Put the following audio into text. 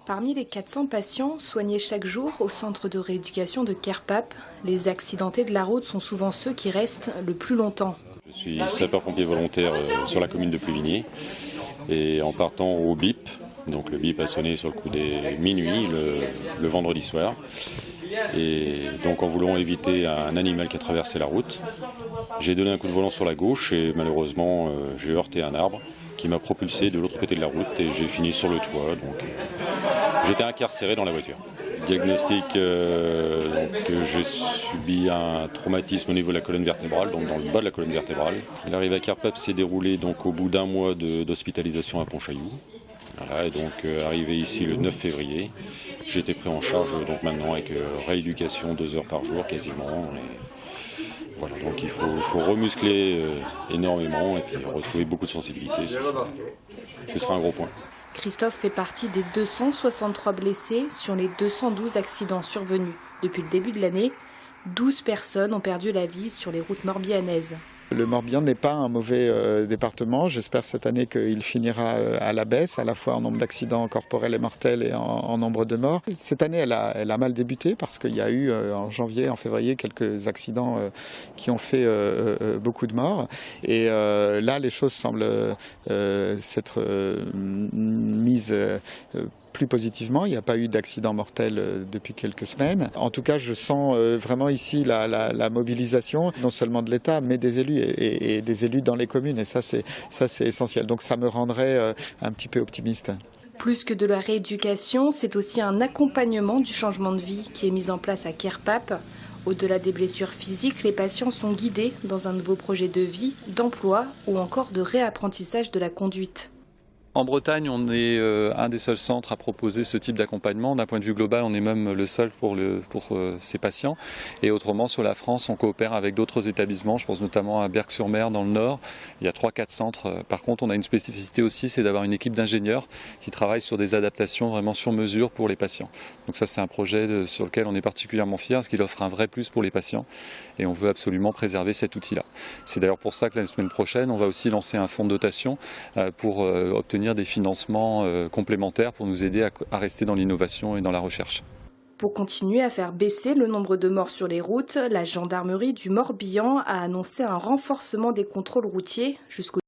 Parmi les 400 patients soignés chaque jour au centre de rééducation de Kerpape, les accidentés de la route sont souvent ceux qui restent le plus longtemps. Je suis sapeur-pompier volontaire sur la commune de Pluvigny et en partant au BIP, donc le BIP a sonné sur le coup des minuit le vendredi soir, et donc en voulant éviter un animal qui a traversé la route, j'ai donné un coup de volant sur la gauche et malheureusement j'ai heurté un arbre qui m'a propulsé de l'autre côté de la route et j'ai fini sur le toit, donc j'étais incarcéré dans la voiture. Diagnostic, j'ai subi un traumatisme au niveau de la colonne vertébrale, donc dans le bas de la colonne vertébrale. L'arrivée à Kerpape s'est déroulée donc au bout d'un mois d'hospitalisation à Pontchaillou. Voilà, et donc arrivé ici le 9 février, j'ai été pris en charge donc maintenant avec rééducation 2 heures par jour quasiment. Et voilà, donc il faut remuscler énormément et puis retrouver beaucoup de sensibilité. Ce sera un gros point. Christophe fait partie des 263 blessés sur les 212 accidents survenus. Depuis le début de l'année, 12 personnes ont perdu la vie sur les routes morbihanaises. Le Morbihan n'est pas un mauvais département. J'espère cette année qu'il finira à la baisse, à la fois en nombre d'accidents corporels et mortels et en nombre de morts. Cette année, elle a mal débuté parce qu'il y a eu en janvier, en février, quelques accidents qui ont fait beaucoup de morts. Et là, les choses semblent s'être mises plus positivement. Il n'y a pas eu d'accident mortel depuis quelques semaines. En tout cas, je sens vraiment ici la mobilisation, non seulement de l'État, mais des élus et des élus dans les communes. Et ça, c'est essentiel. Donc ça me rendrait un petit peu optimiste. Plus que de la rééducation, c'est aussi un accompagnement du changement de vie qui est mis en place à Kerpape. Au-delà des blessures physiques, les patients sont guidés dans un nouveau projet de vie, d'emploi ou encore de réapprentissage de la conduite. En Bretagne, on est un des seuls centres à proposer ce type d'accompagnement. D'un point de vue global, on est même le seul pour ces patients. Et autrement, sur la France, on coopère avec d'autres établissements. Je pense notamment à Berck-sur-Mer dans le Nord. Il y a 3-4 centres. Par contre, on a une spécificité aussi, c'est d'avoir une équipe d'ingénieurs qui travaillent sur des adaptations vraiment sur mesure pour les patients. Donc ça, c'est un projet sur lequel on est particulièrement fiers, parce qu'il offre un vrai plus pour les patients. Et on veut absolument préserver cet outil-là. C'est d'ailleurs pour ça que la semaine prochaine, on va aussi lancer un fonds de dotation pour obtenir des financements complémentaires pour nous aider à rester dans l'innovation et dans la recherche. Pour continuer à faire baisser le nombre de morts sur les routes, la gendarmerie du Morbihan a annoncé un renforcement des contrôles routiers jusqu'au